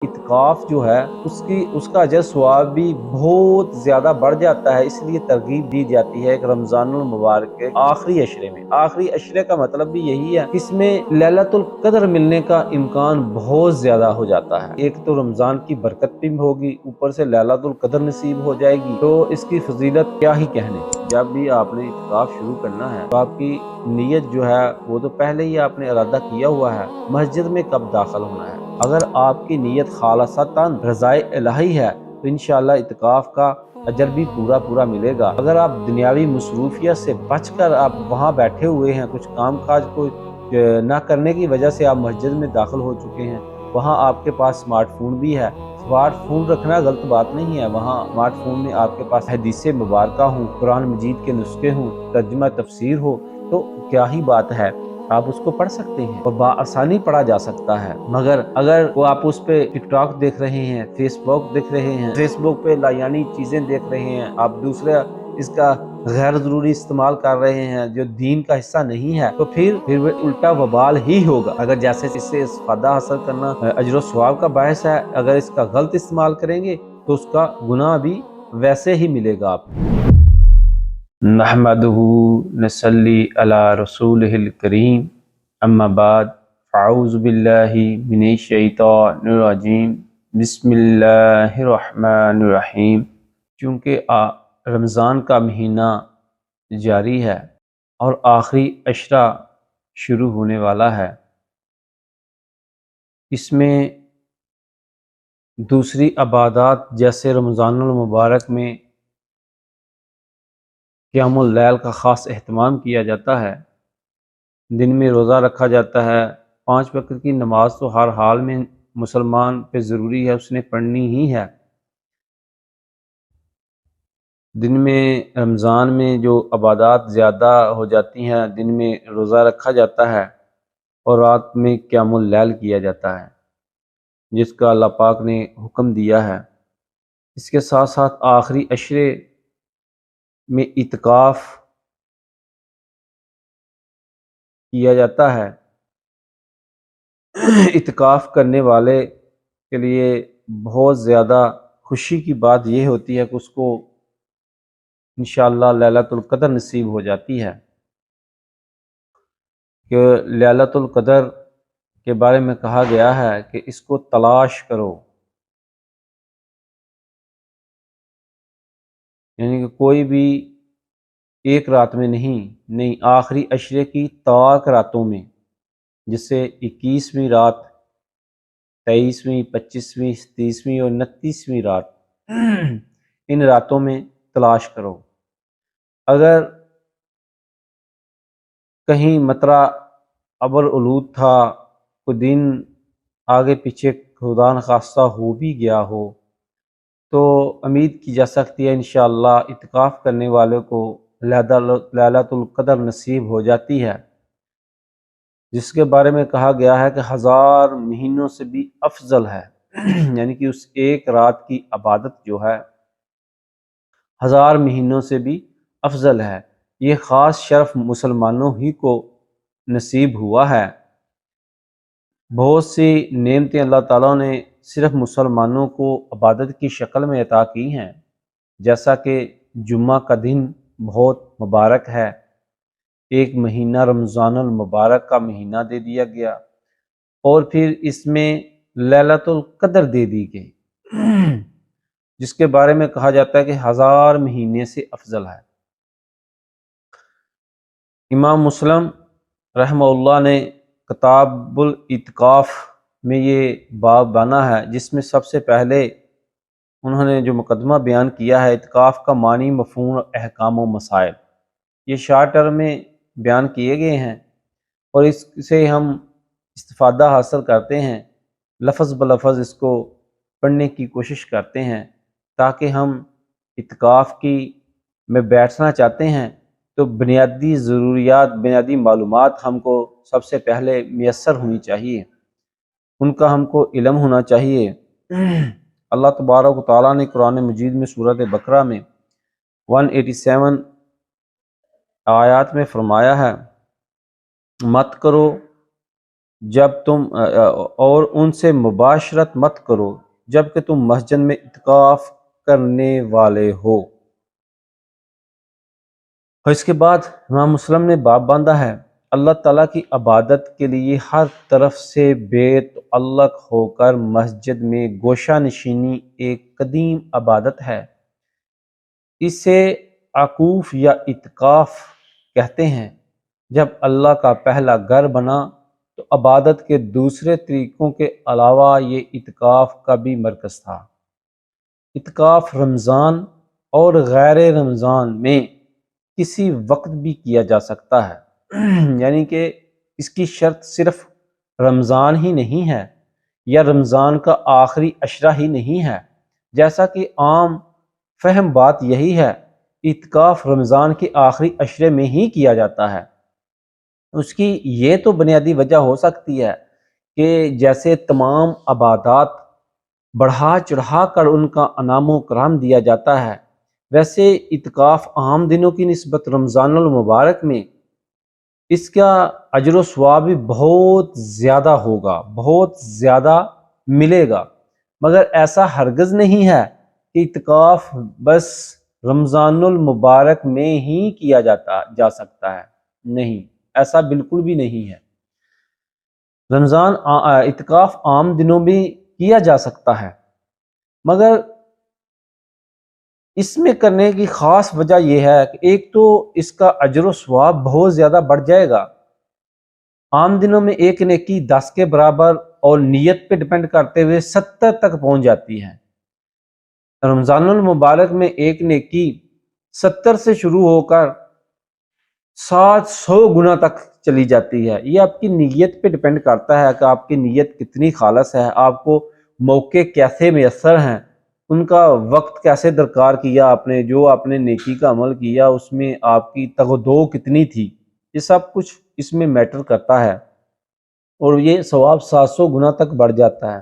اعتکاف جو ہے اس کا اجر ثواب بھی بہت زیادہ بڑھ جاتا ہے، اس لیے ترغیب دی جاتی ہے کہ رمضان المبارک کے آخری عشرے میں، آخری عشرے کا مطلب بھی یہی ہے، اس میں ليلۃ القدر ملنے کا امکان بہت زیادہ ہو جاتا ہے۔ ایک تو رمضان کی برکت بھی ہوگی، اوپر سے ليلۃ القدر نصیب ہو جائے گی، تو اس کی فضیلت کیا ہی کہنے۔ جب بھی آپ نے اعتکاف شروع کرنا ہے تو آپ کی نیت جو ہے وہ تو پہلے ہی آپ نے ارادہ کیا ہوا ہے، مسجد میں کب داخل ہونا ہے۔ اگر آپ کی نیت خالصتاً رضائے الہی ہے تو انشاءاللہ اعتکاف کا اجر بھی پورا ملے گا۔ اگر آپ دنیاوی مصروفیت سے بچ کر آپ وہاں بیٹھے ہوئے ہیں، کچھ کام کاج کو نہ کرنے کی وجہ سے آپ مسجد میں داخل ہو چکے ہیں، وہاں آپ کے پاس اسمارٹ فون بھی ہے، اسمارٹ فون رکھنا غلط بات نہیں ہے، وہاں اسمارٹ فون میں آپ کے پاس حدیث مبارکہ ہوں، قرآن مجید کے نسخے ہوں، ترجمہ تفسیر ہو، تو کیا ہی بات ہے، آپ اس کو پڑھ سکتے ہیں اور بآسانی پڑھا جا سکتا ہے۔ مگر اگر وہ آپ اس پہ ٹک ٹاک دیکھ رہے ہیں، فیس بک دیکھ رہے ہیں، فیس بک پہ لایانی چیزیں دیکھ رہے ہیں، آپ دوسرے اس کا غیر ضروری استعمال کر رہے ہیں جو دین کا حصہ نہیں ہے، تو پھر وہ الٹا وبال ہی ہوگا۔ اگر جیسے اس سے استفادہ حاصل کرنا اجر و ثواب کا باعث ہے، اگر اس کا غلط استعمال کریں گے تو اس کا گناہ بھی ویسے ہی ملے گا آپ کو۔ نحمدہ نصلی علی رسولہ الکریم، اما بعد، اعوذ باللہ من الشیطان الرجیم، بسم اللہ الرحمن الرحیم۔ چونکہ رمضان کا مہینہ جاری ہے اور آخری عشرہ شروع ہونے والا ہے، اس میں دوسری عبادات جیسے رمضان المبارک میں قیام اللیل کا خاص اہتمام کیا جاتا ہے، دن میں روزہ رکھا جاتا ہے، 5 وقت کی نماز تو ہر حال میں مسلمان پہ ضروری ہے، اس نے پڑھنی ہی ہے۔ دن میں رمضان میں جو عبادات زیادہ ہو جاتی ہیں، دن میں روزہ رکھا جاتا ہے اور رات میں قیام اللیل کیا جاتا ہے، جس کا اللہ پاک نے حکم دیا ہے۔ اس کے ساتھ ساتھ آخری عشرے میں اعتکاف کیا جاتا ہے۔ اعتکاف کرنے والے کے لیے بہت زیادہ خوشی کی بات یہ ہوتی ہے کہ اس کو انشاءاللہ ليلۃ القدر نصیب ہو جاتی ہے، کہ ليلۃ القدر کے بارے میں کہا گیا ہے کہ اس کو تلاش کرو، یعنی کہ کوئی بھی ایک رات میں نہیں، آخری عشرے کی تاک راتوں میں، جس سے 21ویں رات، 23ویں، 25ویں، 30ویں اور 29ویں رات، ان راتوں میں تلاش کرو۔ اگر کہیں مطرح ابر آلود تھا، کوئی دن آگے پیچھے خدا نخواستہ ہو بھی گیا ہو، تو امید کی جا سکتی ہے انشاءاللہ اعتکاف کرنے والے کو ليلۃ القدر نصیب ہو جاتی ہے، جس کے بارے میں کہا گیا ہے کہ 1000 مہینوں سے بھی افضل ہے، یعنی کہ اس ایک رات کی عبادت جو ہے 1000 مہینوں سے بھی افضل ہے۔ یہ خاص شرف مسلمانوں ہی کو نصیب ہوا ہے۔ بہت سی نعمتیں اللہ تعالیٰ نے صرف مسلمانوں کو عبادت کی شکل میں عطا کی ہیں، جیسا کہ جمعہ کا دن بہت مبارک ہے، ایک مہینہ رمضان المبارک کا مہینہ دے دیا گیا، اور پھر اس میں ليلۃ القدر دے دی گئی، جس کے بارے میں کہا جاتا ہے کہ 1000 مہینے سے افضل ہے۔ امام مسلم رحمہ اللہ نے کتاب الاعتکاف میں یہ باب بنا ہے، جس میں سب سے پہلے انہوں نے جو مقدمہ بیان کیا ہے، اعتکاف کا معنی، مفہوم، احکام و مسائل، یہ شارٹ ٹرم میں بیان کیے گئے ہیں، اور اس سے ہم استفادہ حاصل کرتے ہیں، لفظ بلفظ اس کو پڑھنے کی کوشش کرتے ہیں، تاکہ ہم اعتکاف کی میں بیٹھنا چاہتے ہیں تو بنیادی ضروریات، بنیادی معلومات ہم کو سب سے پہلے میسر ہونی چاہیے، ان کا ہم کو علم ہونا چاہیے۔ اللہ تبارک و تعالیٰ نے قرآن مجید میں سورۃ بقرہ میں 187 آیات میں فرمایا ہے، مت کرو جب تم اور ان سے مباشرت مت کرو جب کہ تم مسجد میں اعتکاف کرنے والے ہو۔ اور اس کے بعد امام مسلم نے باب باندھا ہے، اللہ تعالیٰ کی عبادت کے لیے ہر طرف سے بے تعلق ہو کر مسجد میں گوشہ نشینی ایک قدیم عبادت ہے۔ اسے عکوف یا اعتکاف کہتے ہیں۔ جب اللہ کا پہلا گھر بنا تو عبادت کے دوسرے طریقوں کے علاوہ یہ اعتکاف کا بھی مرکز تھا۔ اعتکاف رمضان اور غیر رمضان میں کسی وقت بھی کیا جا سکتا ہے، یعنی کہ اس کی شرط صرف رمضان ہی نہیں ہے یا رمضان کا آخری عشرہ ہی نہیں ہے، جیسا کہ عام فہم بات یہی ہے۔ اعتکاف رمضان کے آخری عشرے میں ہی کیا جاتا ہے۔ اس کی یہ تو بنیادی وجہ ہو سکتی ہے کہ جیسے تمام عبادات بڑھا چڑھا کر ان کا انعام و کرام دیا جاتا ہے، ویسے اعتکاف عام دنوں کی نسبت رمضان المبارک میں اس کا اجر و ثواب بھی بہت زیادہ ہوگا، بہت زیادہ ملے گا۔ مگر ایسا ہرگز نہیں ہے کہ اعتکاف بس رمضان المبارک میں ہی کیا جا سکتا ہے، نہیں، ایسا بالکل بھی نہیں ہے۔ اعتکاف عام دنوں میں کیا جا سکتا ہے، مگر اس میں کرنے کی خاص وجہ یہ ہے کہ ایک تو اس کا اجر و ثواب بہت زیادہ بڑھ جائے گا۔ عام دنوں میں ایک نیکی 10 کے برابر اور نیت پہ ڈپینڈ کرتے ہوئے 70 تک پہنچ جاتی ہے۔ رمضان المبارک میں ایک نیکی 70 سے شروع ہو کر 700 گنا تک چلی جاتی ہے۔ یہ آپ کی نیت پہ ڈپینڈ کرتا ہے کہ آپ کی نیت کتنی خالص ہے، آپ کو موقع کیسے میسر ہیں، ان کا وقت کیسے درکار کیا آپ نے، جو آپ نے نیکی کا عمل کیا اس میں آپ کی تگ و دو کتنی تھی، یہ سب کچھ اس میں میٹر کرتا ہے، اور یہ ثواب 700 گنا تک بڑھ جاتا ہے۔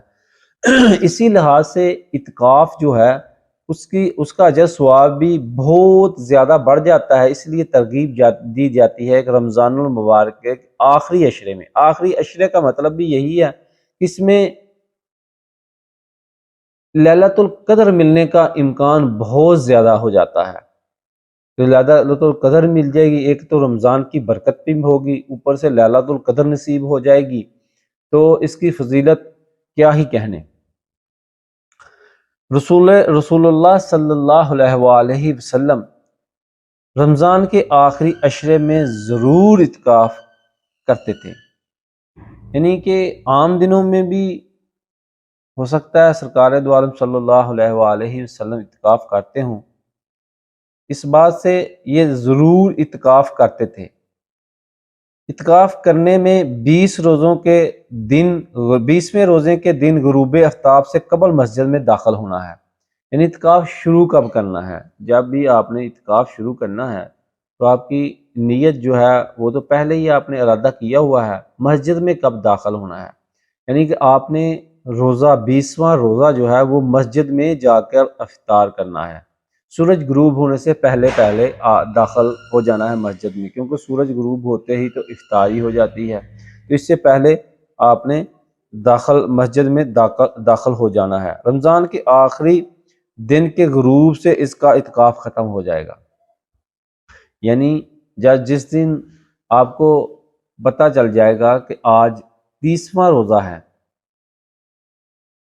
اسی لحاظ سے اعتکاف جو ہے اس کا اجر ثواب بھی بہت زیادہ بڑھ جاتا ہے، اس لیے ترغیب دی جاتی ہے کہ رمضان المبارک کے آخری عشرے میں، آخری عشرے کا مطلب بھی یہی ہے کہ اس میں لیلۃ القدر ملنے کا امکان بہت زیادہ ہو جاتا ہے۔ تو لیلۃ القدر مل جائے گی، ایک تو رمضان کی برکت بھی ہوگی، اوپر سے لیلۃ القدر نصیب ہو جائے گی، تو اس کی فضیلت کیا ہی کہنے۔ رسول اللہ صلی اللہ علیہ وآلہ وسلم رمضان کے آخری عشرے میں ضرور اعتکاف کرتے تھے، یعنی کہ عام دنوں میں بھی ہو سکتا ہے سرکار دو عالم صلی اللہ علیہ وآلہ وسلم اعتکاف کرتے ہوں، اس بات سے یہ ضرور اعتکاف کرتے تھے۔ اعتکاف کرنے میں 20ویں روزے کے دن غروب آفتاب سے قبل مسجد میں داخل ہونا ہے۔ یعنی اعتکاف شروع کب کرنا ہے؟ جب بھی آپ نے اعتکاف شروع کرنا ہے تو آپ کی نیت جو ہے وہ تو پہلے ہی آپ نے ارادہ کیا ہوا ہے، مسجد میں کب داخل ہونا ہے، یعنی کہ آپ نے 20واں روزہ جو ہے وہ مسجد میں جا کر افطار کرنا ہے، سورج غروب ہونے سے پہلے داخل ہو جانا ہے مسجد میں، کیونکہ سورج غروب ہوتے ہی تو افطاری ہو جاتی ہے، تو اس سے پہلے آپ نے مسجد میں داخل ہو جانا ہے۔ رمضان کے آخری دن کے غروب سے اس کا اعتکاف ختم ہو جائے گا، یعنی جس دن آپ کو پتہ چل جائے گا کہ آج 30واں روزہ ہے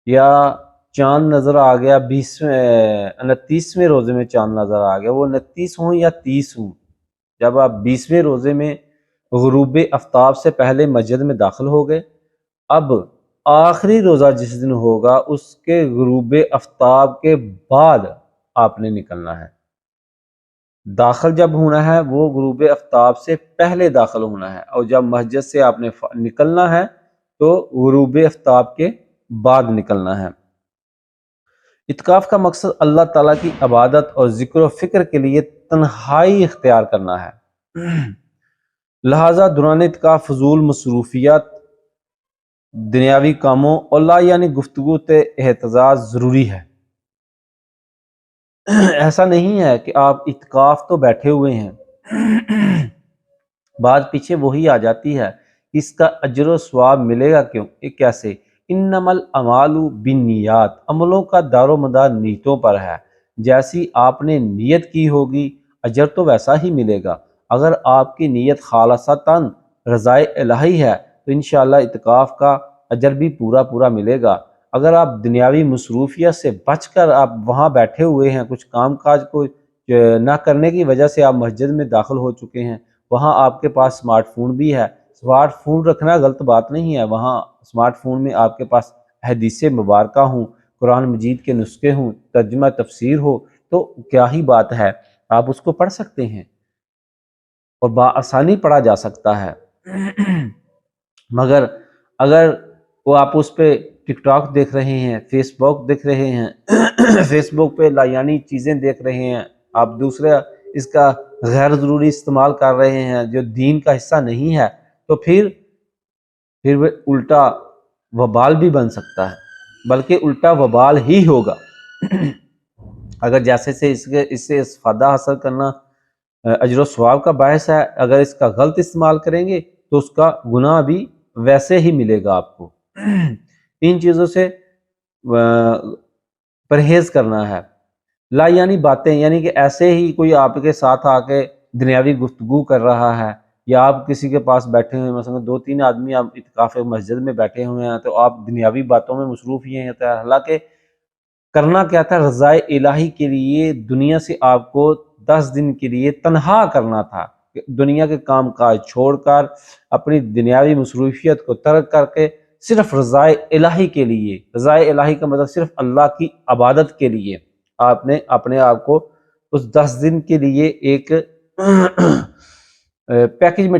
یا چاند نظر آ گیا 29ویں روزے میں چاند نظر آ گیا، وہ 29 ہوں یا 30 ہوں، جب آپ 20ویں روزے میں غروب آفتاب سے پہلے مسجد میں داخل ہو گئے، اب آخری روزہ جس دن ہوگا اس کے غروب آفتاب کے بعد آپ نے نکلنا ہے۔ داخل جب ہونا ہے وہ غروب آفتاب سے پہلے داخل ہونا ہے، اور جب مسجد سے آپ نے نکلنا ہے تو غروب آفتاب کے بعد نکلنا ہے۔ اعتکاف کا مقصد اللہ تعالیٰ کی عبادت اور ذکر و فکر کے لیے تنہائی اختیار کرنا ہے، لہٰذا دوران اعتکاف فضول مصروفیات، دنیاوی کاموں اور لا یعنی گفتگو تے احتجاج ضروری ہے۔ ایسا نہیں ہے کہ آپ اعتکاف تو بیٹھے ہوئے ہیں، بات پیچھے وہی آ جاتی ہے اس کا اجر و ثواب ملے گا کیوں؟ یہ کیسے؟ انما الاعمال بالنیات، عملوں کا دار و مدار نیتوں پر ہے، جیسی آپ نے نیت کی ہوگی اجر تو ویسا ہی ملے گا۔ اگر آپ کی نیت خالصتاً رضائے الہی ہے تو انشاءاللہ اعتکاف کا اجر بھی پورا پورا ملے گا۔ اگر آپ دنیاوی مصروفیت سے بچ کر آپ وہاں بیٹھے ہوئے ہیں، کچھ کام کاج کو نہ کرنے کی وجہ سے آپ مسجد میں داخل ہو چکے ہیں، وہاں آپ کے پاس اسمارٹ فون بھی ہے، اسمارٹ فون رکھنا غلط بات نہیں ہے، وہاں اسمارٹ فون میں آپ کے پاس حدیث مبارکہ ہوں، قرآن مجید کے نسخے ہوں، ترجمہ تفسیر ہو، تو کیا ہی بات ہے، آپ اس کو پڑھ سکتے ہیں اور بآسانی پڑھا جا سکتا ہے۔ مگر اگر وہ آپ اس پہ ٹک ٹاک دیکھ رہے ہیں، فیس بک دیکھ رہے ہیں، فیس بک پہ لایانی چیزیں دیکھ رہے ہیں، آپ دوسرا اس کا غیر ضروری استعمال کر رہے ہیں جو دین کا حصہ نہیں ہے، تو پھر وہ الٹا وبال بھی بن سکتا ہے، بلکہ الٹا وبال ہی ہوگا۔ اگر جیسے سے اس سے استفادہ حاصل کرنا اجر و ثواب کا باعث ہے، اگر اس کا غلط استعمال کریں گے تو اس کا گناہ بھی ویسے ہی ملے گا آپ کو۔ ان چیزوں سے پرہیز کرنا ہے۔ لا یعنی باتیں، یعنی کہ ایسے ہی کوئی آپ کے ساتھ آ کے دنیاوی گفتگو کر رہا ہے، یا آپ کسی کے پاس بیٹھے ہوئے، مثلا 2-3 آدمی آپ اعتکاف مسجد میں بیٹھے ہوئے ہیں تو آپ دنیاوی باتوں میں مصروف ہی ہیں، حالانکہ کرنا کیا تھا؟ رضائے الہی کے لیے دنیا سے آپ کو 10 دن کے لیے تنہا کرنا تھا، دنیا کے کام کاج چھوڑ کر، اپنی دنیاوی مصروفیت کو ترک کر کے صرف رضائے الہی کے لیے، رضائے الہی کا مطلب صرف اللہ کی عبادت کے لیے آپ نے اپنے آپ کو اس 10 دن کے لیے ایک پیکج میں،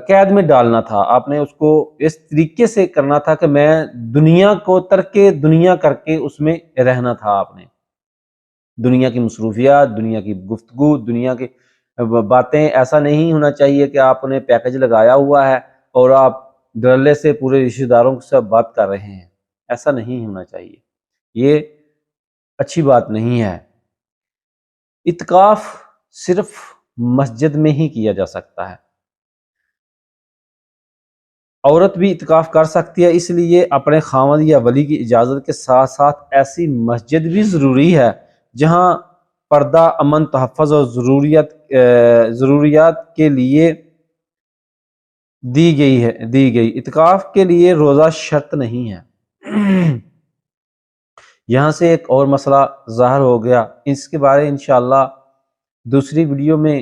قید میں ڈالنا تھا۔ آپ نے اس کو اس طریقے سے کرنا تھا کہ میں دنیا کو ترک دنیا کر کے اس میں رہنا تھا۔ آپ نے دنیا کی مصروفیات، دنیا کی گفتگو، دنیا کی باتیں، ایسا نہیں ہونا چاہیے کہ آپ نے پیکج لگایا ہوا ہے اور آپ ڈرلے سے پورے رشتہ داروں سے بات کر رہے ہیں، ایسا نہیں ہونا چاہیے، یہ اچھی بات نہیں ہے۔ اعتکاف صرف مسجد میں ہی کیا جا سکتا ہے، عورت بھی اعتکاف کر سکتی ہے، اس لیے اپنے خاوند یا ولی کی اجازت کے ساتھ ساتھ ایسی مسجد بھی ضروری ہے جہاں پردہ، امن، تحفظ اور ضروریات کے لیے دی گئی۔ اعتکاف کے لیے روزہ شرط نہیں ہے۔ یہاں سے ایک اور مسئلہ ظاہر ہو گیا، اس کے بارے انشاءاللہ دوسری ویڈیو میں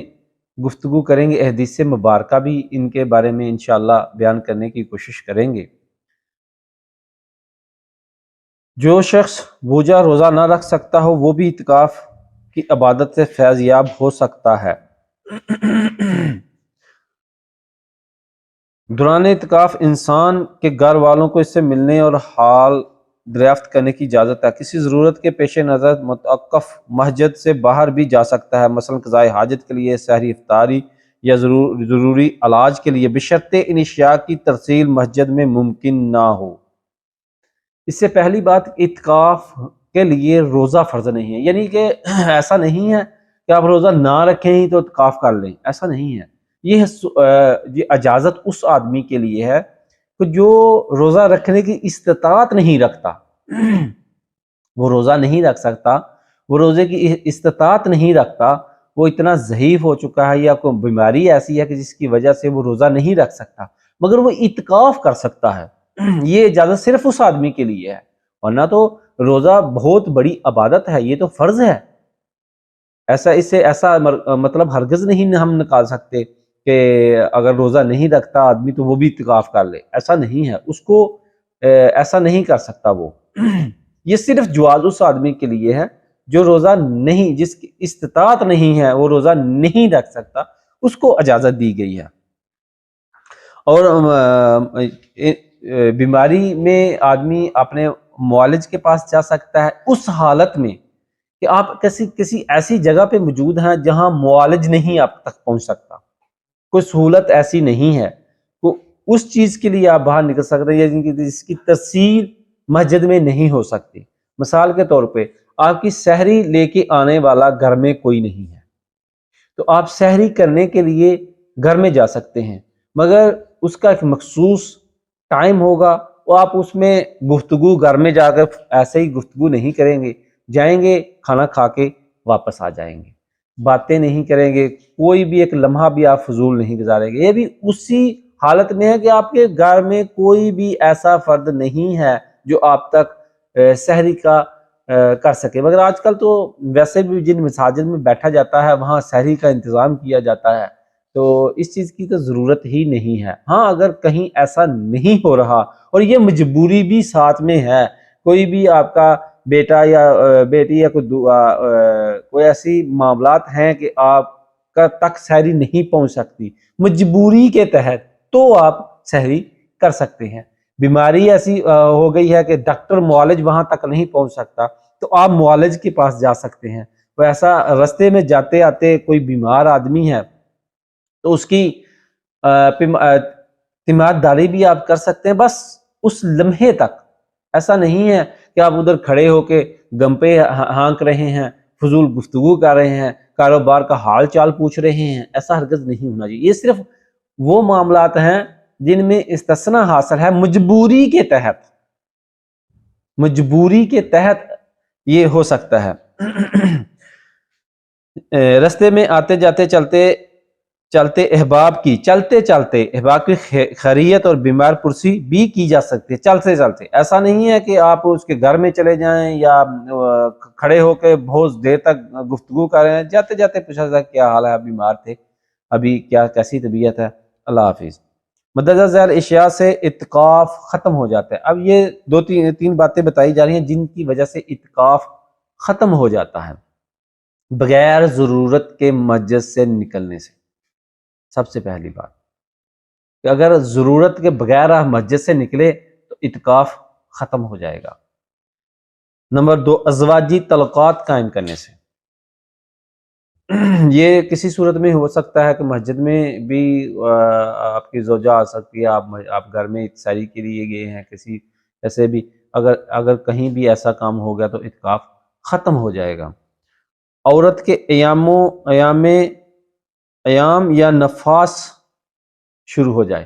گفتگو کریں گے، احادیث مبارکہ بھی ان کے بارے میں انشاءاللہ بیان کرنے کی کوشش کریں گے۔ جو شخص بوجھا روزہ نہ رکھ سکتا ہو وہ بھی اعتکاف کی عبادت سے فیض یاب ہو سکتا ہے۔ دوران اعتکاف انسان کے گھر والوں کو اس سے ملنے اور حال دریافت کرنے کی اجازت ہے۔ کسی ضرورت کے پیش نظر متوقف مسجد سے باہر بھی جا سکتا ہے، مثلا قضاء حاجت کے لیے، سحری افطاری یا ضروری علاج کے لیے، بشرطے ان اشیاء کی ترسیل مسجد میں ممکن نہ ہو۔ اس سے پہلی بات، اعتکاف کے لیے روزہ فرض نہیں ہے، یعنی کہ ایسا نہیں ہے کہ آپ روزہ نہ رکھیں ہی تو اعتکاف کر لیں، ایسا نہیں ہے۔ یہ اجازت اس آدمی کے لیے ہے کہ جو روزہ رکھنے کی استطاعت نہیں رکھتا، وہ روزہ نہیں رکھ سکتا، وہ روزے کی استطاعت نہیں رکھتا، وہ اتنا ضعیف ہو چکا ہے یا کوئی بیماری ایسی ہے کہ جس کی وجہ سے وہ روزہ نہیں رکھ سکتا، مگر وہ اعتکاف کر سکتا ہے۔ یہ اجازت صرف اس آدمی کے لیے ہے، ورنہ تو روزہ بہت بڑی عبادت ہے، یہ تو فرض ہے۔ اس سے ایسا مطلب ہرگز نہیں ہم نکال سکتے کہ اگر روزہ نہیں رکھتا آدمی تو وہ بھی اعتکاف کر لے، ایسا نہیں ہے، اس کو ایسا نہیں کر سکتا وہ۔ یہ صرف جواز اس آدمی کے لیے ہے جو روزہ نہیں، جس کی استطاعت نہیں ہے، وہ روزہ نہیں رکھ سکتا، اس کو اجازت دی گئی ہے۔ اور بیماری میں آدمی اپنے معالج کے پاس جا سکتا ہے اس حالت میں کہ آپ کسی ایسی جگہ پہ موجود ہیں جہاں معالج نہیں آپ تک پہنچ سکتا، کوئی سہولت ایسی نہیں ہے، اس چیز کے لیے آپ باہر نکل سکتے ہیں یا جس کی ترسیل مسجد میں نہیں ہو سکتی۔ مثال کے طور پہ آپ کی سحری لے کے آنے والا گھر میں کوئی نہیں ہے، تو آپ سحری کرنے کے لیے گھر میں جا سکتے ہیں، مگر اس کا ایک مخصوص ٹائم ہوگا، وہ آپ اس میں گفتگو گھر میں جا کر ایسے ہی گفتگو نہیں کریں گے، جائیں گے کھانا کھا کے واپس آ جائیں گے، باتیں نہیں کریں گے، کوئی بھی ایک لمحہ بھی آپ فضول نہیں گزاریں گے۔ یہ بھی اسی حالت میں ہے کہ آپ کے گھر میں کوئی بھی ایسا فرد نہیں ہے جو آپ تک سحری کا کر سکے، مگر آج کل تو ویسے بھی جن مساجد میں بیٹھا جاتا ہے وہاں سحری کا انتظام کیا جاتا ہے، تو اس چیز کی تو ضرورت ہی نہیں ہے۔ ہاں اگر کہیں ایسا نہیں ہو رہا اور یہ مجبوری بھی ساتھ میں ہے، کوئی بھی آپ کا بیٹا یا بیٹی یا کوئی ایسی معاملات ہیں کہ آپ کا تک سحری نہیں پہنچ سکتی، مجبوری کے تحت، تو آپ سحری کر سکتے ہیں۔ بیماری ایسی ہو گئی ہے کہ ڈاکٹر معالج وہاں تک نہیں پہنچ سکتا، تو آپ معالج کے پاس جا سکتے ہیں۔ وہ ایسا رستے میں جاتے آتے کوئی بیمار آدمی ہے تو اس کی تیمارداری بھی آپ کر سکتے ہیں، بس اس لمحے تک۔ ایسا نہیں ہے کہ آپ ادھر کھڑے ہو کے گمپے ہانک رہے ہیں، فضول گفتگو کر رہے ہیں، کاروبار کا حال چال پوچھ رہے ہیں، ایسا ہرگز نہیں ہونا چاہیے۔ یہ صرف وہ معاملات ہیں جن میں استثناء حاصل ہے مجبوری کے تحت، مجبوری کے تحت یہ ہو سکتا ہے۔ رستے میں آتے جاتے چلتے احباب کی خیریت اور بیمار پرسی بھی کی جا سکتی ہے چلتے چلتے۔ ایسا نہیں ہے کہ آپ اس کے گھر میں چلے جائیں یا کھڑے ہو کے بہت دیر تک گفتگو کر رہے ہیں، جاتے جاتے پوچھا جائے کیا حال ہے، بیمار تھے، ابھی کیسی طبیعت ہے، اللہ حافظ۔ مدرجہ ذیل اشیاء سے اتقاف ختم ہو جاتا ہے۔ اب یہ تین باتیں بتائی جا رہی ہیں جن کی وجہ سے اتقاف ختم ہو جاتا ہے، بغیر ضرورت کے مسجد سے نکلنے سے۔ سب سے پہلی بات کہ اگر ضرورت کے بغیر آپ مسجد سے نکلے تو اعتکاف ختم ہو جائے گا۔ نمبر 2، ازواجی تعلقات قائم کرنے سے۔ یہ کسی صورت میں ہو سکتا ہے کہ مسجد میں بھی آپ کی زوجہ آ سکتی ہے، آپ گھر میں ساری کے لیے گئے ہیں، کسی ایسے بھی اگر کہیں بھی ایسا کام ہو گیا تو اعتکاف ختم ہو جائے گا۔ عورت کے ایام یا نفاس شروع ہو جائے،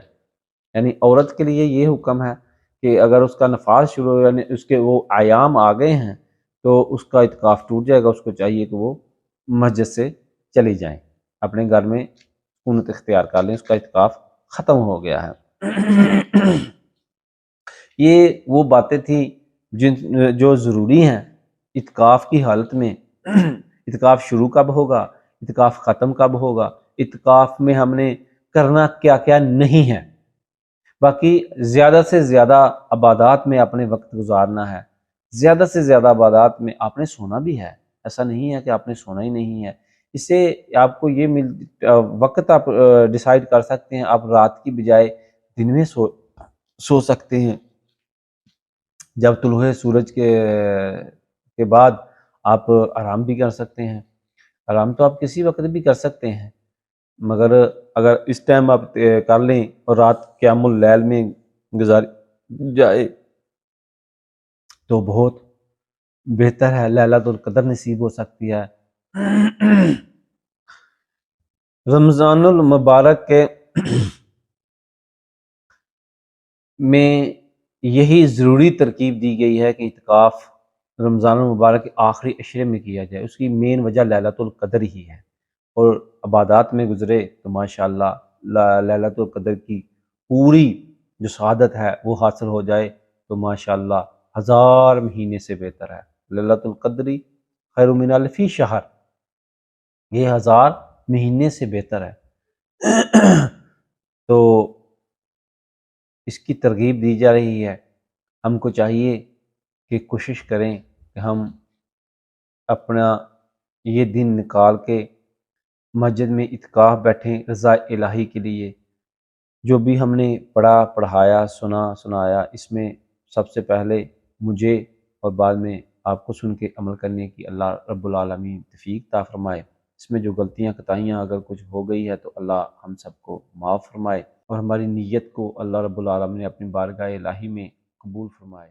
یعنی عورت کے لیے یہ حکم ہے کہ اگر اس کا نفاس شروع ہو، یعنی اس کے وہ ایام آ گئے ہیں تو اس کا اعتکاف ٹوٹ جائے گا، اس کو چاہیے کہ وہ مسجد سے چلی جائیں، اپنے گھر میں سکونت اختیار کر لیں، اس کا اعتکاف ختم ہو گیا ہے۔ یہ وہ باتیں تھیں جو ضروری ہیں اعتکاف کی حالت میں۔ اعتکاف شروع کب ہوگا، اعتکاف ختم کب ہوگا، اعتکاف میں ہم نے کرنا کیا کیا نہیں ہے، باقی زیادہ سے زیادہ عبادات میں اپنے وقت گزارنا ہے، زیادہ سے زیادہ عبادات میں آپ نے سونا بھی ہے، ایسا نہیں ہے کہ آپ نے سونا ہی نہیں ہے۔ اس سے آپ کو یہ وقت آپ ڈیسائیڈ کر سکتے ہیں، آپ رات کی بجائے دن میں سو سکتے ہیں، جب طلوع سورج کے بعد آپ آرام بھی کر سکتے ہیں۔ آرام تو آپ کسی وقت بھی کر سکتے ہیں، مگر اگر اس ٹائم آپ کر لیں اور رات قیام اللیل میں گزاری جائے تو بہت بہتر ہے، لیلۃ القدر نصیب ہو سکتی ہے۔ رمضان المبارک کے میں یہی ضروری ترکیب دی گئی ہے کہ اعتکاف رمضان المبارک کے آخری عشرے میں کیا جائے، اس کی مین وجہ لیلۃ القدر ہی ہے، اور عبادات میں گزرے تو ماشاءاللہ لیلۃ القدر کی پوری جو سعادت ہے وہ حاصل ہو جائے تو ماشاءاللہ 1000 مہینے سے بہتر ہے۔ لیلۃ القدر خیر من الف شہر، یہ 1000 مہینے سے بہتر ہے۔ تو اس کی ترغیب دی جا رہی ہے، ہم کو چاہیے کہ کوشش کریں کہ ہم اپنا یہ دن نکال کے مسجد میں اعتکاف بیٹھیں رضا الہی کے لیے۔ جو بھی ہم نے پڑھایا سنایا، اس میں سب سے پہلے مجھے اور بعد میں آپ کو سن کے عمل کرنے کی اللہ رب العالمین توفیق عطا فرمائے۔ اس میں جو غلطیاں کوتاہیاں اگر کچھ ہو گئی ہے تو اللہ ہم سب کو معاف فرمائے، اور ہماری نیت کو اللہ رب العالمین نے اپنی بارگاہ الہی میں قبول فرمائے۔